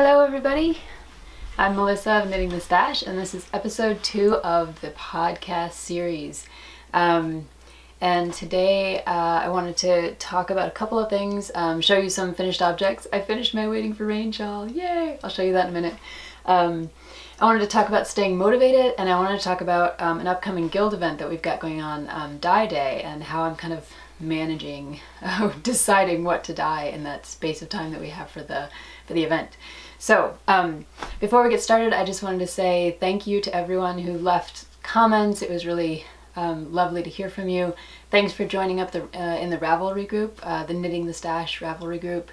Hello everybody, I'm Melissa of Knitting the Stash, and this is episode 2 of the podcast series. And today I wanted to talk about a couple of things, show you some finished objects. I finished my Waiting for Rain shawl, yay! I'll show you that in a minute. I wanted to talk about staying motivated, and I wanted to talk about an upcoming guild event that we've got going on, Dye Day, and how I'm kind of managing, deciding what to dye in that space of time that we have for the event. So before we get started, I just wanted to say thank you to everyone who left comments. It was really lovely to hear from you. Thanks for joining up in the Ravelry group, the Knitting the Stash Ravelry group,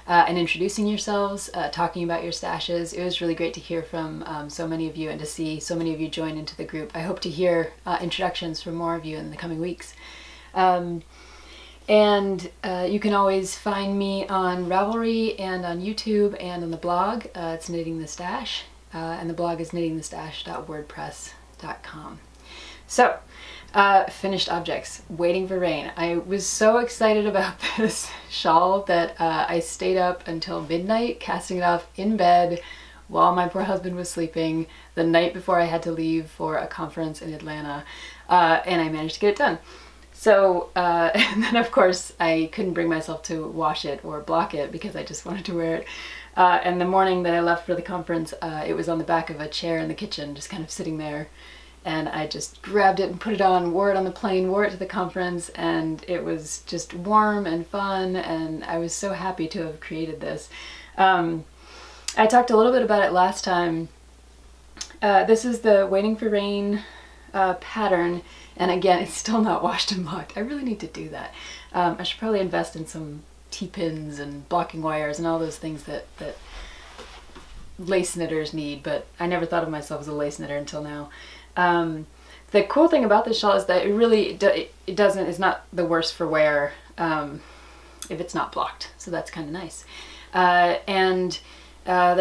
and introducing yourselves, talking about your stashes. It was really great to hear from so many of you and to see so many of you join into the group. I hope to hear introductions from more of you in the coming weeks. And you can always find me on Ravelry and on YouTube and on the blog. It's Knitting the Stash, and the blog is knittingthestash.wordpress.com. So, finished objects, Waiting for Rain. I was so excited about this shawl that I stayed up until midnight casting it off in bed while my poor husband was sleeping the night before I had to leave for a conference in Atlanta, and I managed to get it done. So, and then of course I couldn't bring myself to wash it or block it because I just wanted to wear it. And the morning that I left for the conference, it was on the back of a chair in the kitchen, just kind of sitting there. And I just grabbed it and put it on, wore it on the plane, wore it to the conference, and it was just warm and fun, and I was so happy to have created this. I talked a little bit about it last time. This is the Waiting for Rain pattern. And again, it's still not washed and blocked. I really need to do that. I should probably invest in some T-pins and blocking wires and all those things that lace knitters need, but I never thought of myself as a lace knitter until now. The cool thing about this shawl is that it really, it's not the worse for wear if it's not blocked, so that's kind of nice. There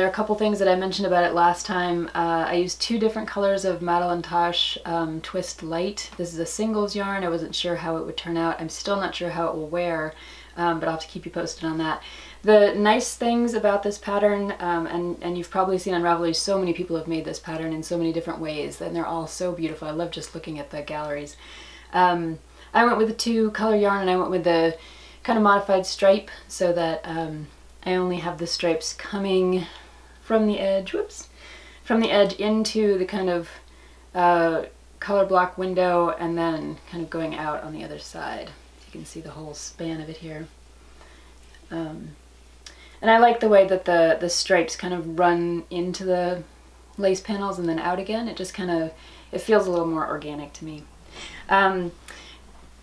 are a couple things that I mentioned about it last time. I used 2 different colors of Madeleine Tosh Twist Light. This is a singles yarn. I wasn't sure how it would turn out. I'm still not sure how it will wear, but I'll have to keep you posted on that. The nice things about this pattern, and you've probably seen on Ravelry, so many people have made this pattern in so many different ways, and they're all so beautiful. I love just looking at the galleries. I went with the 2 color yarn, and I went with the kind of modified stripe so that I only have the stripes coming from the edge, from the edge into the kind of color block window and then kind of going out on the other side. You can see the whole span of it here. And I like the way that the stripes kind of run into the lace panels and then out again. It just kind of, it feels a little more organic to me. I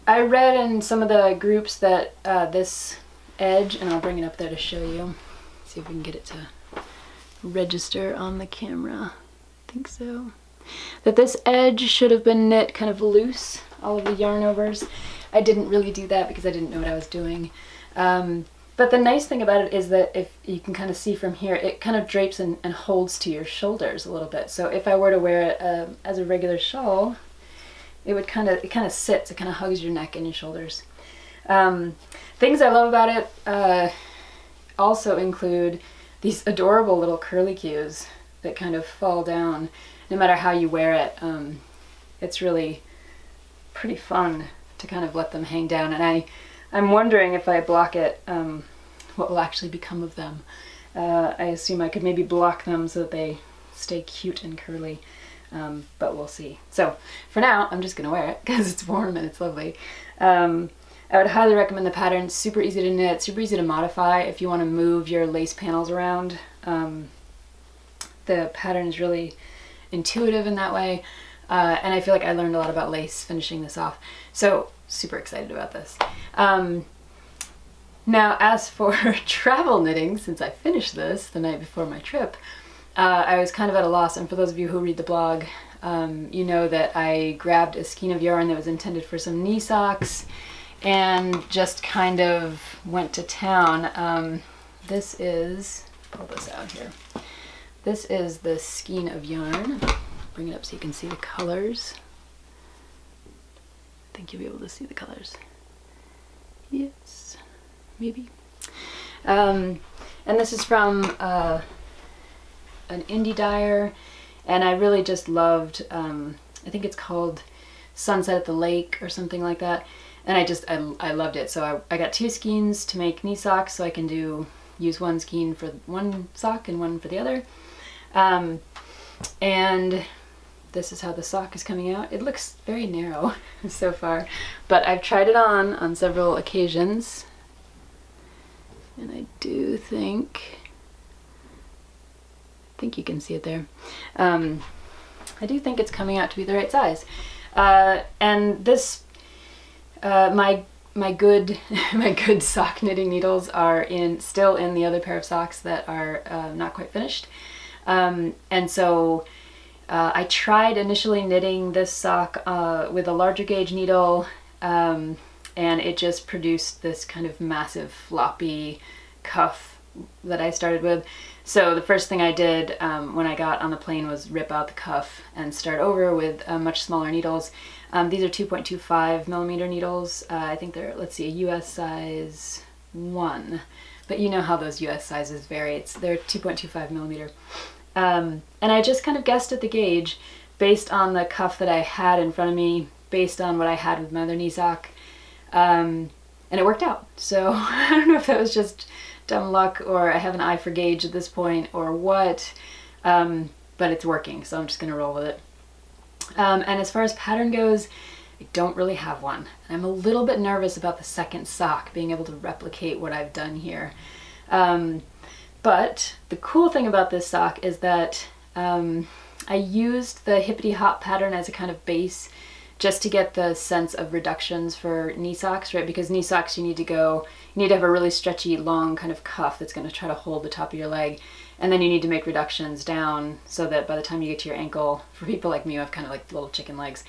read in some of the groups that this edge, and I'll bring it up there to show you, see if we can get it to register on the camera. I think so. That this edge should have been knit kind of loose, all of the yarn overs. I didn't really do that because I didn't know what I was doing. But the nice thing about it is that if you can kind of see from here, it kind of drapes and holds to your shoulders a little bit. So if I were to wear it as a regular shawl, it would kind of, it kind of sits, it kind of hugs your neck and your shoulders. Things I love about it also include these adorable little curlicues that kind of fall down no matter how you wear it. It's really pretty fun to kind of let them hang down, and I'm wondering if I block it, what will actually become of them. I assume I could maybe block them so that they stay cute and curly, but we'll see. So for now, I'm just gonna wear it because it's warm and it's lovely. I would highly recommend the pattern. It's super easy to knit, super easy to modify if you want to move your lace panels around. The pattern is really intuitive in that way, and I feel like I learned a lot about lace finishing this off. So super excited about this. Now as for travel knitting, since I finished this the night before my trip, I was kind of at a loss, and for those of you who read the blog, you know that I grabbed a skein of yarn that was intended for some knee socks and just kind of went to town. This is, pull this out here. This is the skein of yarn. Bring it up so you can see the colors. I think you'll be able to see the colors. Yes, maybe. And this is from an indie dyer, and I really just loved, I think it's called Sunset at the Lake or something like that, and I loved it. So I got 2 skeins to make knee socks, so I can use one skein for one sock and one for the other. And this is how the sock is coming out. It looks very narrow so far, but I've tried it on several occasions, and I do think you can see it there. I do think it's coming out to be the right size. And this, my good sock knitting needles are still in the other pair of socks that are not quite finished. And so I tried initially knitting this sock with a larger gauge needle, and it just produced this kind of massive floppy cuff that I started with. So the first thing I did when I got on the plane was rip out the cuff and start over with much smaller needles. These are 2.25 millimeter needles. I think they're, let's see, a US size 1, but you know how those US sizes vary. They're 2.25 millimeter. And I just kind of guessed at the gauge based on the cuff that I had in front of me, based on what I had with my other knee sock, and it worked out. So I don't know if that was just dumb luck or I have an eye for gauge at this point or what, but it's working, so I'm just gonna roll with it. And as far as pattern goes, I don't really have one. I'm a little bit nervous about the second sock, being able to replicate what I've done here. But the cool thing about this sock is that I used the hippity hop pattern as a kind of base just to get the sense of reductions for knee socks, right? Because knee socks you need to have a really stretchy long kind of cuff that's going to try to hold the top of your leg, and then you need to make reductions down so that by the time you get to your ankle, for people like me who have kind of like little chicken legs,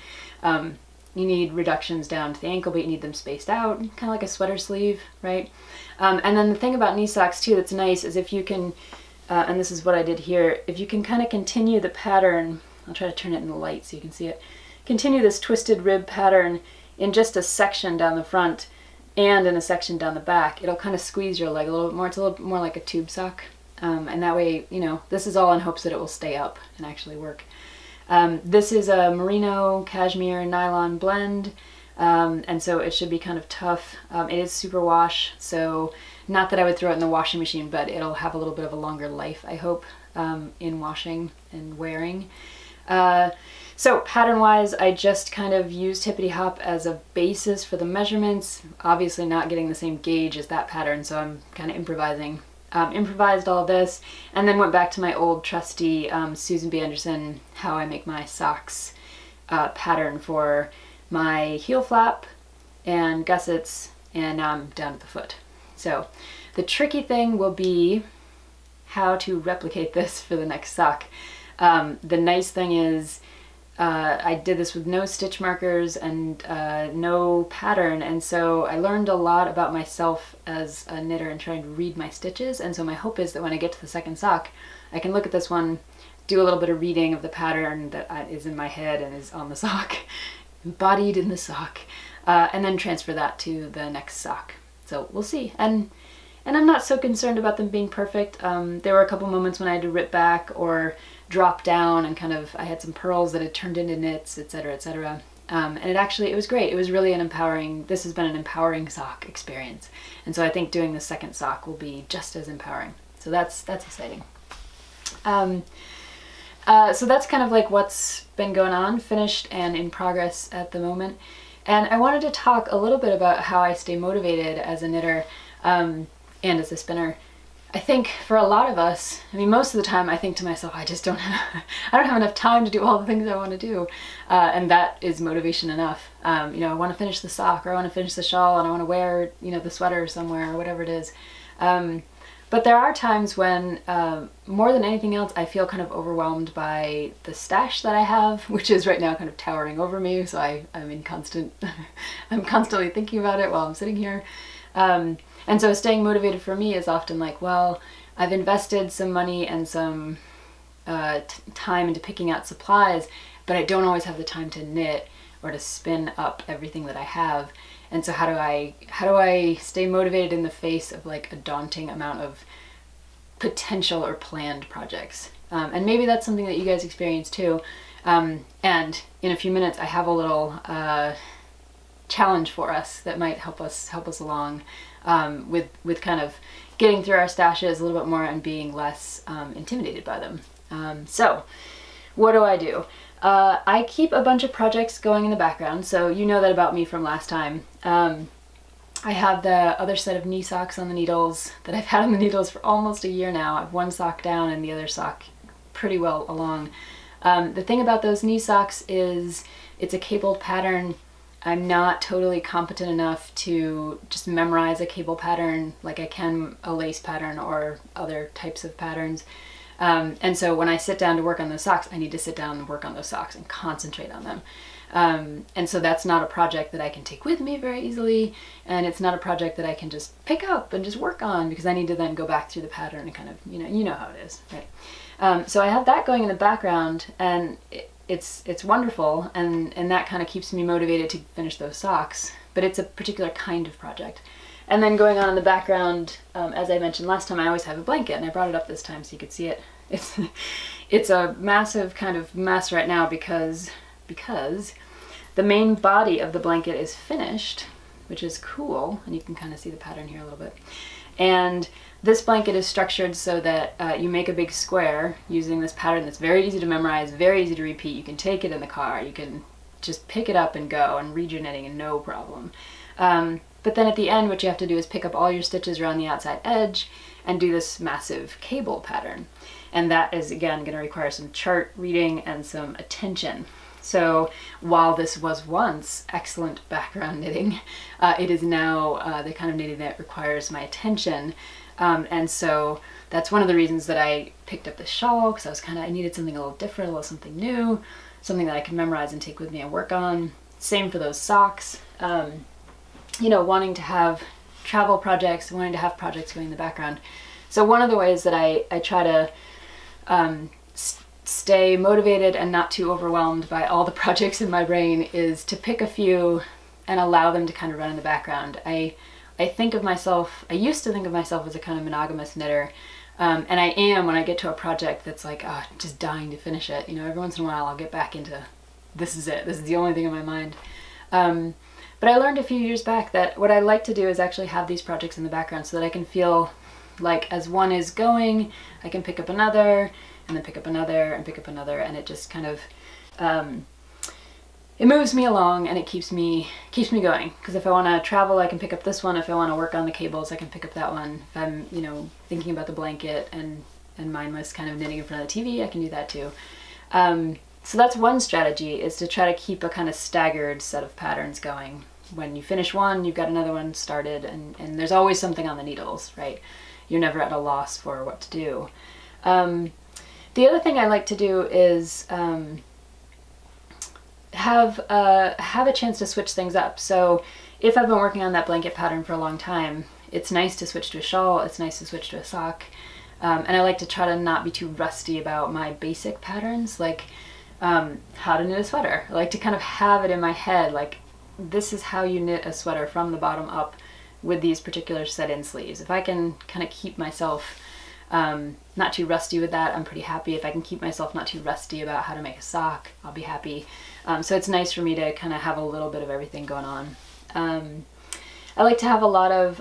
you need reductions down to the ankle, but you need them spaced out, kind of like a sweater sleeve, right? And then the thing about knee socks too that's nice is if you can, and this is what I did here, if you can kind of continue the pattern, I'll try to turn it in the light so you can see it, continue this twisted rib pattern in just a section down the front and in a section down the back, it'll kind of squeeze your leg a little bit more. It's a little bit more like a tube sock. And that way, you know, this is all in hopes that it will stay up and actually work. This is a merino cashmere nylon blend, and so it should be kind of tough. It is super wash, so not that I would throw it in the washing machine, but it'll have a little bit of a longer life, I hope, in washing and wearing. So pattern-wise, I just kind of used hippity hop as a basis for the measurements, obviously not getting the same gauge as that pattern, so I'm kind of improvising. Improvised all of this, and then went back to my old trusty Susan B. Anderson How I Make My Socks pattern for my heel flap and gussets, and now I'm down at the foot. So the tricky thing will be how to replicate this for the next sock. The nice thing is I did this with no stitch markers and no pattern, and so I learned a lot about myself as a knitter and trying to read my stitches, and so my hope is that when I get to the second sock I can look at this one, do a little bit of reading of the pattern that is in my head and is on the sock, embodied in the sock, and then transfer that to the next sock. So we'll see. And I'm not so concerned about them being perfect. There were a couple moments when I had to rip back or drop down and kind of, I had some pearls that had turned into knits, etc., etc. And it was great. It was really this has been an empowering sock experience. And so I think doing the second sock will be just as empowering. So that's exciting. So that's kind of like what's been going on, finished and in progress at the moment. And I wanted to talk a little bit about how I stay motivated as a knitter and as a spinner. I think for a lot of us, I mean, most of the time I think to myself, I don't have enough time to do all the things I want to do. And that is motivation enough. You know, I want to finish the sock, or I want to finish the shawl, and I want to wear, you know, the sweater somewhere, or whatever it is. But there are times when, more than anything else, I feel kind of overwhelmed by the stash that I have, which is right now kind of towering over me. So I'm in constant, I'm constantly thinking about it while I'm sitting here. And so staying motivated for me is often like, well, I've invested some money and some time into picking out supplies, but I don't always have the time to knit or to spin up everything that I have. And so how do I stay motivated in the face of like a daunting amount of potential or planned projects. And maybe that's something that you guys experience too. And in a few minutes, I have a little challenge for us that might help us along with kind of getting through our stashes a little bit more and being less intimidated by them. So what do? I keep a bunch of projects going in the background, so you know that about me from last time. I have the other set of knee socks on the needles that I've had on the needles for almost a year now. I have one sock down and the other sock pretty well along. The thing about those knee socks is it's a cabled pattern. I'm not totally competent enough to just memorize a cable pattern like I can a lace pattern or other types of patterns. And so when I sit down to work on those socks, I need to sit down and work on those socks and concentrate on them. And so that's not a project that I can take with me very easily, and it's not a project that I can just pick up and just work on, because I need to then go back through the pattern and kind of, you know how it is, right? So I have that going in the background, and it's wonderful, and that kind of keeps me motivated to finish those socks, but it's a particular kind of project. And then going on in the background, as I mentioned last time, I always have a blanket, and I brought it up this time so you could see it. It's a massive kind of mess right now because the main body of the blanket is finished, which is cool, and you can kind of see the pattern here a little bit. And this blanket is structured so that you make a big square using this pattern that's very easy to memorize, very easy to repeat. You can take it in the car, you can just pick it up and go and read your knitting and no problem. But then at the end, what you have to do is pick up all your stitches around the outside edge and do this massive cable pattern. And that is, again, going to require some chart reading and some attention. So while this was once excellent background knitting, it is now the kind of knitting that requires my attention. And so that's one of the reasons that I picked up this shawl, because I needed something a little different, a little something new, something that I could memorize and take with me and work on. Same for those socks. You know, wanting to have travel projects, wanting to have projects going in the background. So one of the ways that I try to stay motivated and not too overwhelmed by all the projects in my brain is to pick a few and allow them to kind of run in the background. I think of myself, I used to think of myself as a kind of monogamous knitter, and I am when I get to a project that's like, oh, just dying to finish it. You know, every once in a while I'll get back into, this is it, this is the only thing in my mind. But I learned a few years back that what I like to do is actually have these projects in the background so that I can feel like as one is going, I can pick up another, and then pick up another, and pick up another, and it just kind of, it moves me along and it keeps me going. Because if I want to travel, I can pick up this one. If I want to work on the cables, I can pick up that one. If I'm, you know, thinking about the blanket and mindless kind of knitting in front of the TV, I can do that too. So that's one strategy, is to try to keep a kind of staggered set of patterns going. When you finish one, you've got another one started, and there's always something on the needles, right? You're never at a loss for what to do. The other thing I like to do is have a chance to switch things up. So if I've been working on that blanket pattern for a long time, it's nice to switch to a shawl, it's nice to switch to a sock, and I like to try to not be too rusty about my basic patterns, like how to knit a sweater. I like to kind of have it in my head, like, this is how you knit a sweater from the bottom up with these particular set-in sleeves. If I can kind of keep myself not too rusty with that, I'm pretty happy. If I can keep myself not too rusty about how to make a sock, I'll be happy. So it's nice for me to kind of have a little bit of everything going on. I like to have a lot of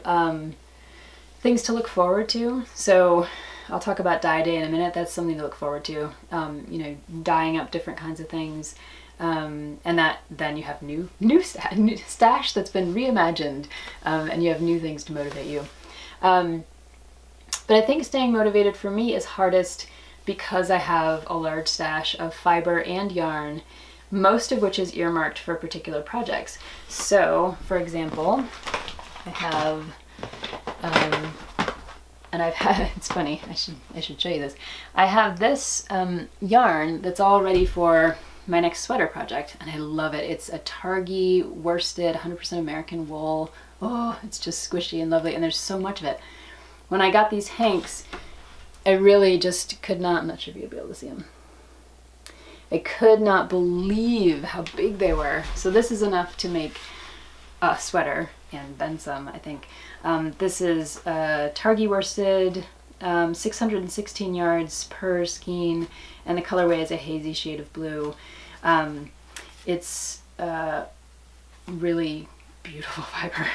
things to look forward to. So I'll talk about dye day in a minute. That's something to look forward to. You know, dyeing up different kinds of things. And that then you have new stash that's been reimagined, and you have new things to motivate you. But I think staying motivated for me is hardest because I have a large stash of fiber and yarn, most of which is earmarked for particular projects. So, for example, I have, and I've had, it's funny, I should show you this. I have this yarn that's all ready for my next sweater project, and I love it. It's a Targhee worsted 100% American wool. Oh, it's just squishy and lovely, and there's so much of it. When I got these hanks, I really just could not, I'm not sure if you'll be able to see them. I could not believe how big they were. So this is enough to make a sweater, and then some, I think. This is Targhee worsted 616 yards per skein, and the colorway is a hazy shade of blue. It's really beautiful fiber.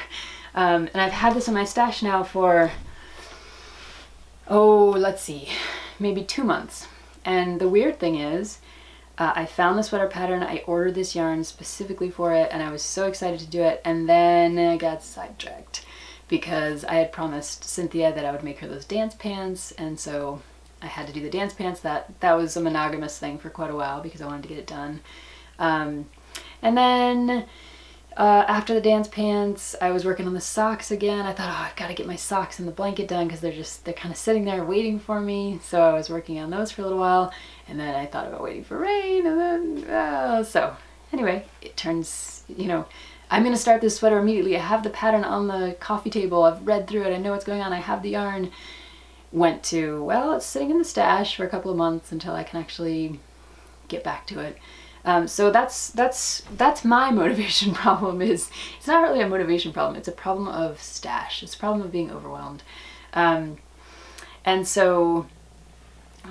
And I've had this in my stash now for, oh, let's see, maybe 2 months. And the weird thing is, I found the sweater pattern, I ordered this yarn specifically for it, and I was so excited to do it, and then I got sidetracked because I had promised Cynthia that I would make her those dance pants, and so I had to do the dance pants. That was a monogamous thing for quite a while because I wanted to get it done. And then after the dance pants, I was working on the socks again. I thought, oh, I've got to get my socks and the blanket done because they're kind of sitting there waiting for me. So I was working on those for a little while, and then I thought about waiting for rain, and then, so anyway, it turns, you know, I'm going to start this sweater immediately. I have the pattern on the coffee table. I've read through it. I know what's going on. I have the yarn. Went to, well, it's sitting in the stash for a couple of months until I can actually get back to it. So that's my motivation problem. It's not really a motivation problem. It's a problem of stash. It's a problem of being overwhelmed. And so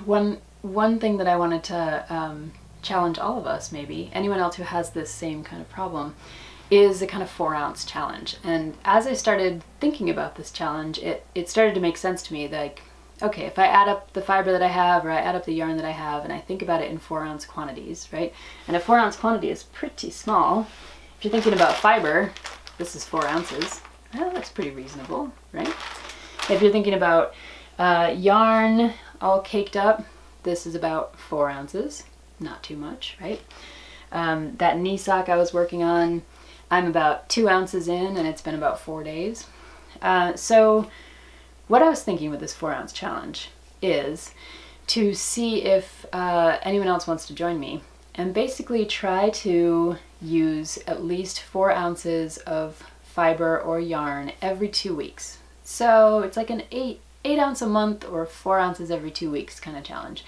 one thing that I wanted to challenge all of us, maybe anyone else who has this same kind of problem, is a kind of 4-ounce challenge. And as I started thinking about this challenge, it started to make sense to me, like, okay, if I add up the fiber that I have, or I add up the yarn that I have, and I think about it in 4-ounce quantities, right? And a 4-ounce quantity is pretty small. If you're thinking about fiber, this is 4 ounces. Well, that's pretty reasonable, right? If you're thinking about yarn all caked up, this is about 4 ounces. Not too much, right? That knee sock I was working on, I'm about 2 ounces in, and it's been about 4 days. So what I was thinking with this 4-ounce challenge is to see if anyone else wants to join me and basically try to use at least 4 ounces of fiber or yarn every 2 weeks. So it's like an 8 ounce a month or 4 ounces every 2 weeks kind of challenge.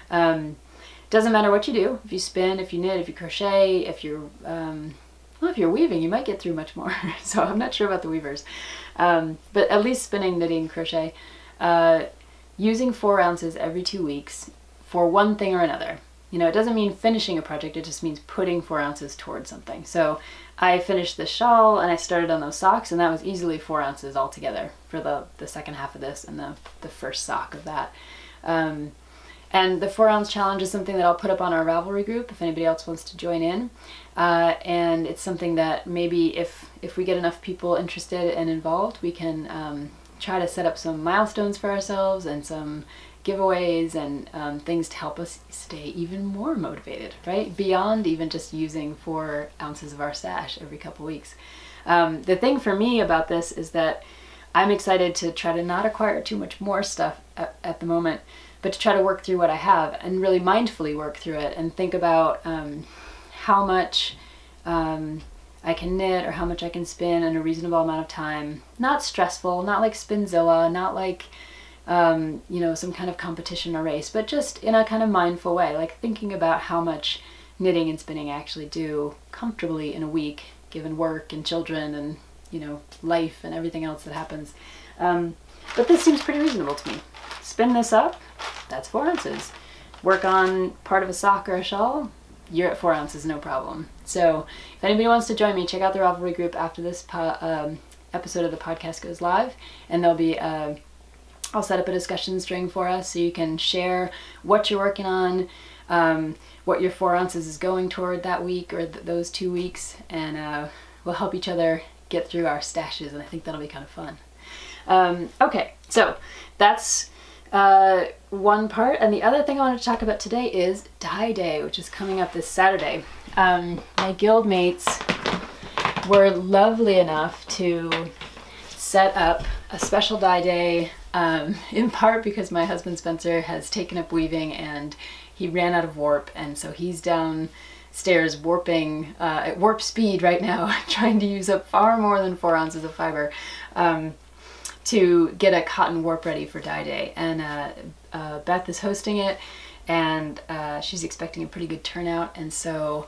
Doesn't matter what you do. If you spin, if you knit, if you crochet, if you're well, if you're weaving, you might get through much more. So I'm not sure about the weavers. But at least spinning, knitting, crochet, using 4 ounces every 2 weeks for one thing or another. You know, it doesn't mean finishing a project, it just means putting 4 ounces towards something. So I finished the shawl and I started on those socks, and that was easily 4 ounces altogether for the second half of this and the first sock of that. And the 4-ounce challenge is something that I'll put up on our Ravelry group if anybody else wants to join in. And it's something that maybe if we get enough people interested and involved, we can try to set up some milestones for ourselves and some giveaways and things to help us stay even more motivated, right? Beyond even just using 4 ounces of our stash every couple weeks. The thing for me about this is that I'm excited to try to not acquire too much more stuff at the moment, but to try to work through what I have and really mindfully work through it and think about how much I can knit or how much I can spin in a reasonable amount of time. Not stressful, not like Spinzilla, not like you know, some kind of competition or race, but just in a kind of mindful way, like thinking about how much knitting and spinning I actually do comfortably in a week, given work and children and, you know, life and everything else that happens. But this seems pretty reasonable to me. Spin this up, that's 4 ounces. Work on part of a sock or a shawl, you're at 4 ounces, no problem. So if anybody wants to join me, check out the Ravelry group after this episode of the podcast goes live, and there'll be I'll set up a discussion string for us so you can share what you're working on, what your 4 ounces is going toward that week or those 2 weeks, and we'll help each other get through our stashes, and I think that'll be kind of fun. Okay, so that's one part, and the other thing I wanted to talk about today is Dye Day, which is coming up this Saturday. My guild mates were lovely enough to set up a special dye day, in part because my husband Spencer has taken up weaving and he ran out of warp, and so he's downstairs warping at warp speed right now, trying to use up far more than 4 ounces of fiber to get a cotton warp ready for Dye Day. And Beth is hosting it, and she's expecting a pretty good turnout, and so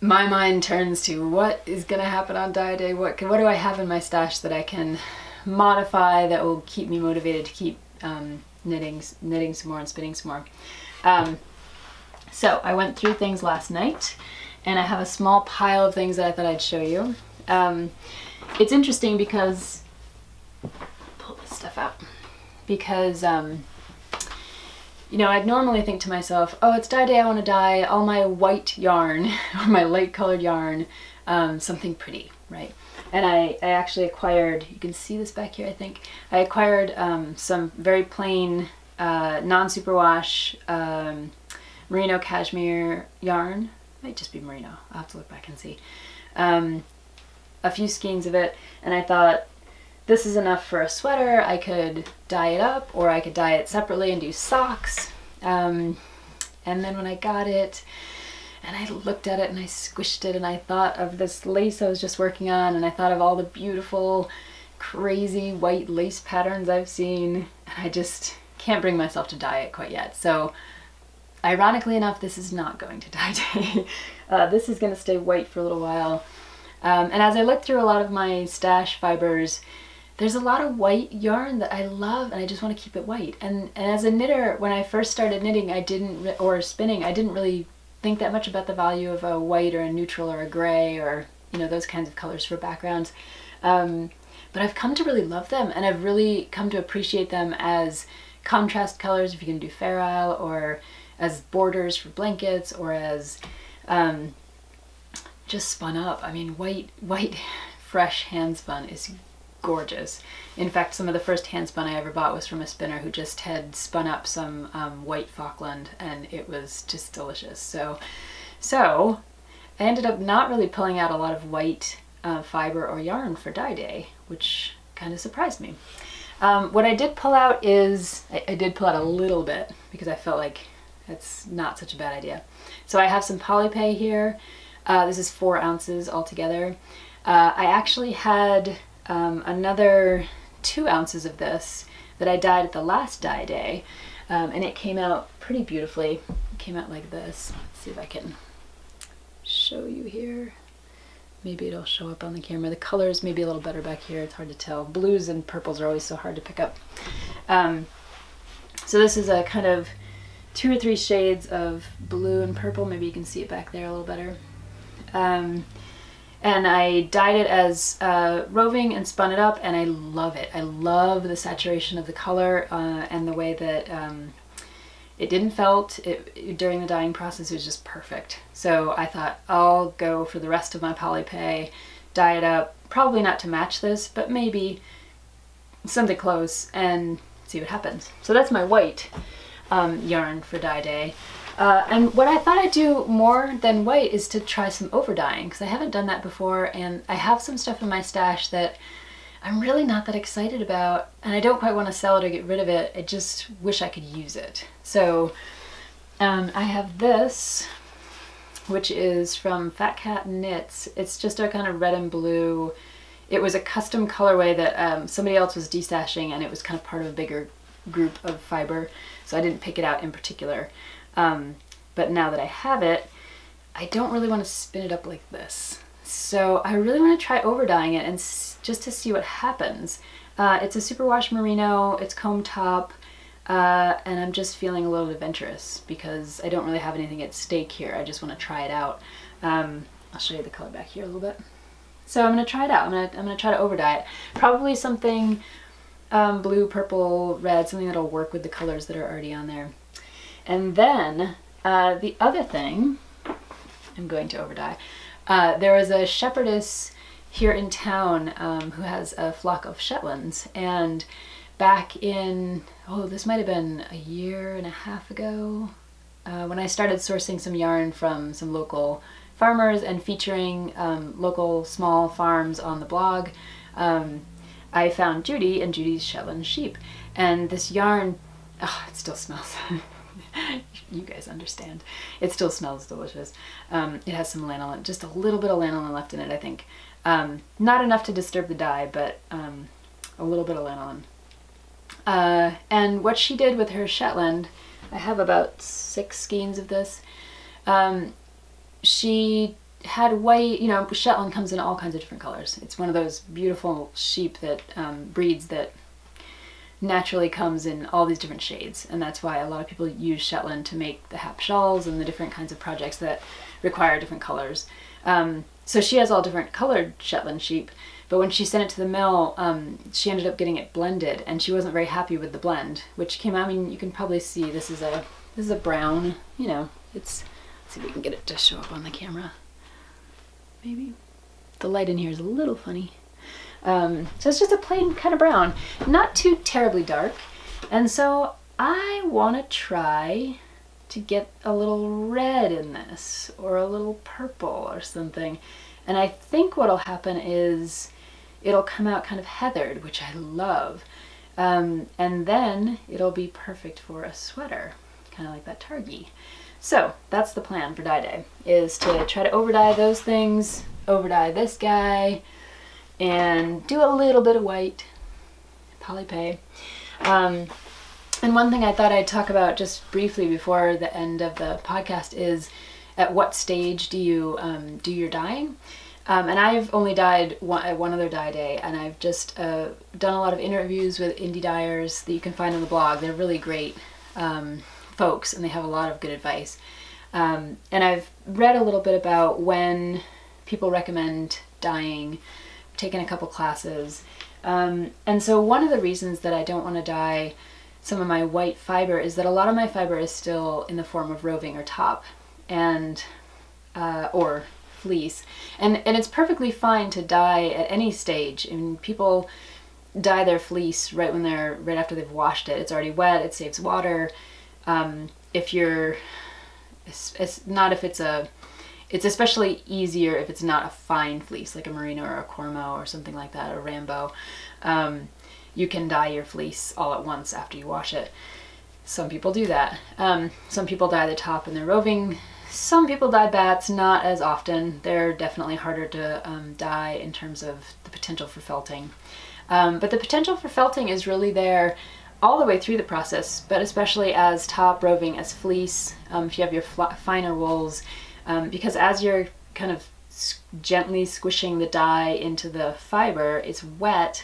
my mind turns to what is going to happen on Dye Day. What do I have in my stash that I can modify that will keep me motivated to keep knitting some more and spinning some more. So I went through things last night, and I have a small pile of things that I thought I'd show you. It's interesting because, pull this stuff out, because you know, I'd normally think to myself, oh, it's dye day, I want to dye all my white yarn, or my light colored yarn, something pretty, right? And I actually acquired, you can see this back here, I think. I acquired some very plain, non-superwash merino cashmere yarn. Might just be merino, I'll have to look back and see. A few skeins of it, and I thought, this is enough for a sweater. I could dye it up, or I could dye it separately and do socks. And then when I got it, and I looked at it and I squished it, and I thought of this lace I was just working on, and I thought of all the beautiful, crazy white lace patterns I've seen, and I just can't bring myself to dye it quite yet. So ironically enough, this is not going to dye day. This is going to stay white for a little while. And as I look through a lot of my stash fibers, there's a lot of white yarn that I love, and I just want to keep it white. And as a knitter, when I first started knitting, or spinning, I didn't really think that much about the value of a white or a neutral or a gray, or, you know, those kinds of colors for backgrounds. But I've come to really love them, and I've really come to appreciate them as contrast colors, if you can do fair isle, or as borders for blankets, or as just spun up. I mean, white fresh hand spun is gorgeous. In fact, some of the first hand spun I ever bought was from a spinner who just had spun up some white Falkland, and it was just delicious. So I ended up not really pulling out a lot of white fiber or yarn for dye day, which kind of surprised me. What I did pull out is, I did pull out a little bit because I felt like it's not such a bad idea. So I have some polypay here. This is 4 ounces altogether. I actually had another 2 ounces of this that I dyed at the last dye day, and it came out pretty beautifully. It came out like this. Let's see if I can show you here. Maybe it'll show up on the camera. The colors may be a little better back here. It's hard to tell. Blues and purples are always so hard to pick up. So this is a kind of 2 or 3 shades of blue and purple. Maybe you can see it back there a little better. And I dyed it as roving and spun it up, and I love it. I love the saturation of the color and the way that it didn't felt. During the dyeing process, it was just perfect. So I thought, I'll go for the rest of my polypay, dye it up, probably not to match this, but maybe something close, and see what happens. So that's my white yarn for dye day. And what I thought I'd do more than white is to try some over dyeing, because I haven't done that before, and I have some stuff in my stash that I'm really not that excited about, and I don't quite want to sell it or get rid of it. I just wish I could use it. So I have this, which is from Fat Cat Knits. It's just a kind of red and blue. It was a custom colorway that somebody else was destashing, and it was kind of part of a bigger group of fiber, so I didn't pick it out in particular. But now that I have it, I don't really want to spin it up like this. So I really want to try over dyeing it, and just to see what happens. It's a superwash merino, it's comb top, and I'm just feeling a little adventurous because I don't really have anything at stake here. I just want to try it out. I'll show you the color back here a little bit. So I'm going to try it out. I'm going to try to over dye it. Probably something blue, purple, red, something that'll work with the colors that are already on there. And then the other thing I'm going to over dye. There was a shepherdess here in town who has a flock of Shetlands, and back in, oh, this might have been a year and a half ago, when I started sourcing some yarn from some local farmers and featuring local small farms on the blog, I found Judy and Judy's Shetland sheep, and this yarn, oh, it still smells. You guys understand. It still smells delicious. It has some lanolin, just a little bit of lanolin left in it, I think. Not enough to disturb the dye, but a little bit of lanolin. And what she did with her Shetland, I have about 6 skeins of this. She had white, you know, Shetland comes in all kinds of different colors. It's one of those beautiful sheep that breeds that naturally comes in all these different shades, and that's why a lot of people use Shetland to make the hap shawls and the different kinds of projects that require different colors. So she has all different colored Shetland sheep, but when she sent it to the mill, she ended up getting it blended, and she wasn't very happy with the blend, which came out, I mean, you can probably see this is a brown, you know, let's see if we can get it to show up on the camera. Maybe. The light in here is a little funny. So it's just a plain kind of brown, not too terribly dark. And so I want to try to get a little red in this, or a little purple or something. And I think what'll happen is it'll come out kind of heathered, which I love. And then it'll be perfect for a sweater, kind of like that Targhee. So that's the plan for dye day, is to try to over dye those things, over dye this guy, and do a little bit of white, polypay. And one thing I thought I'd talk about just briefly before the end of the podcast is at what stage do you do your dyeing? And I've only dyed one other dye day, and I've just done a lot of interviews with indie dyers that you can find on the blog. They're really great folks, and they have a lot of good advice. And I've read a little bit about when people recommend dyeing, taken a couple classes. And so one of the reasons that I don't want to dye some of my white fiber is that a lot of my fiber is still in the form of roving or top, and or fleece. And it's perfectly fine to dye at any stage. I mean, people dye their fleece right after they've washed it. It's already wet, it saves water. It's especially easier if it's not a fine fleece, like a merino or a cormo or something like that, or Rambo. You can dye your fleece all at once after you wash it. Some people do that. Some people dye the top and they're roving. Some people dye bats, not as often. They're definitely harder to dye in terms of the potential for felting. But the potential for felting is really there all the way through the process, but especially as top, roving, as fleece, if you have your finer wools, because as you're kind of gently squishing the dye into the fiber, it's wet,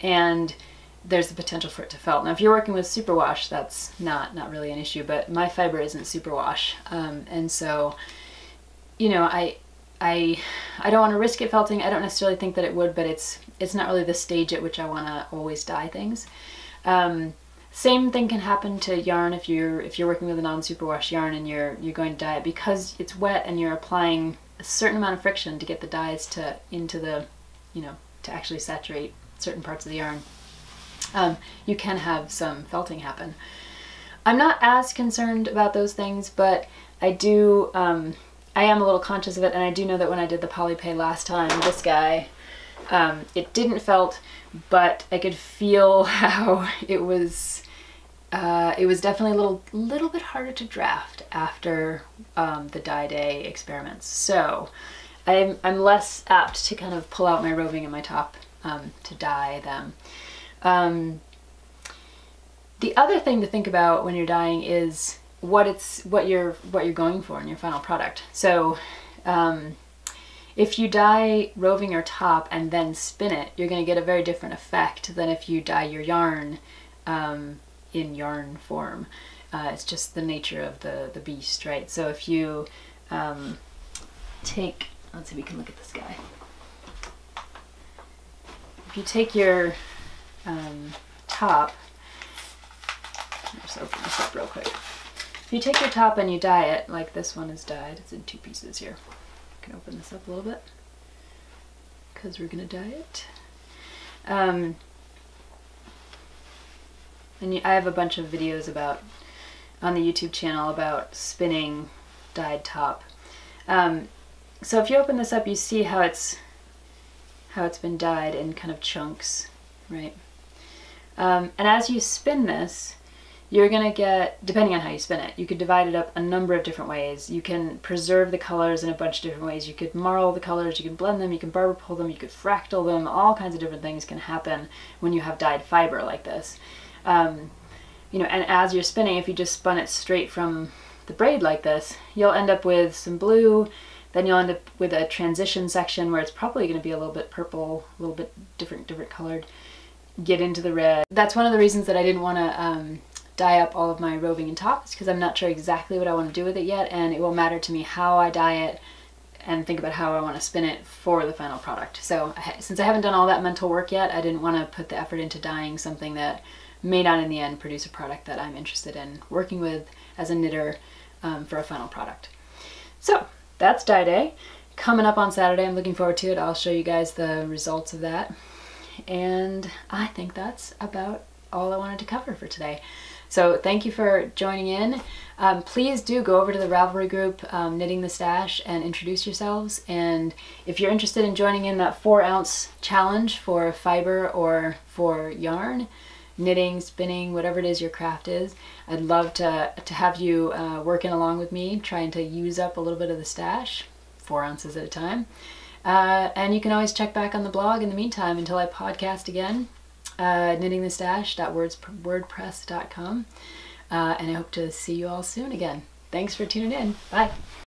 and there's the potential for it to felt. Now, if you're working with superwash, that's not really an issue, but my fiber isn't superwash, and so, you know, I don't want to risk it felting. I don't necessarily think that it would, but it's not really the stage at which I want to always dye things. Same thing can happen to yarn if you're working with a non-superwash yarn and you're going to dye it, because it's wet and you're applying a certain amount of friction to get the dyes to actually saturate certain parts of the yarn. You can have some felting happen. I'm not as concerned about those things, but I am a little conscious of it, and I do know that when I did the polypay last time, this guy, it didn't felt, but I could feel how it was definitely a little bit harder to draft after the dye day experiments. So I'm less apt to kind of pull out my roving and my top to dye them. The other thing to think about when you're dyeing is what you're going for in your final product. So if you dye roving or top and then spin it, you're going to get a very different effect than if you dye your yarn in yarn form. It's just the nature of the beast, right? So if you take, let's see if we can look at this guy. If you take your top, let's open this up real quick. If you take your top and you dye it, like this one is dyed, it's in two pieces here. I can open this up a little bit because we're gonna dye it. And I have a bunch of videos on the YouTube channel about spinning dyed top. So if you open this up, you see how it's been dyed in kind of chunks, right? And as you spin this, you're gonna get, depending on how you spin it, you could divide it up a number of different ways. You can preserve the colors in a bunch of different ways. You could marl the colors, you can blend them, you can barber pull them, you could fractal them. All kinds of different things can happen when you have dyed fiber like this. You know, and as you're spinning, if you just spun it straight from the braid like this, you'll end up with some blue, then you'll end up with a transition section where it's probably going to be a little bit purple, a little bit different colored. get into the red. That's one of the reasons that I didn't want to dye up all of my roving and tops, because I'm not sure exactly what I want to do with it yet, and it will matter to me how I dye it and think about how I want to spin it for the final product. So since I haven't done all that mental work yet, I didn't want to put the effort into dyeing something that may not in the end produce a product that I'm interested in working with as a knitter for a final product. So that's dye day. Coming up on Saturday, I'm looking forward to it. I'll show you guys the results of that. And I think that's about all I wanted to cover for today. So thank you for joining in. Please do go over to the Ravelry group, Knitting the Stash, and introduce yourselves. And if you're interested in joining in that 4-ounce challenge for fiber or for yarn, knitting, spinning, whatever it is your craft is, I'd love to have you working along with me, trying to use up a little bit of the stash, 4 ounces at a time. And you can always check back on the blog in the meantime until I podcast again. KnittingtheStash.wordpress.com, and I hope to see you all soon again. Thanks for tuning in. Bye.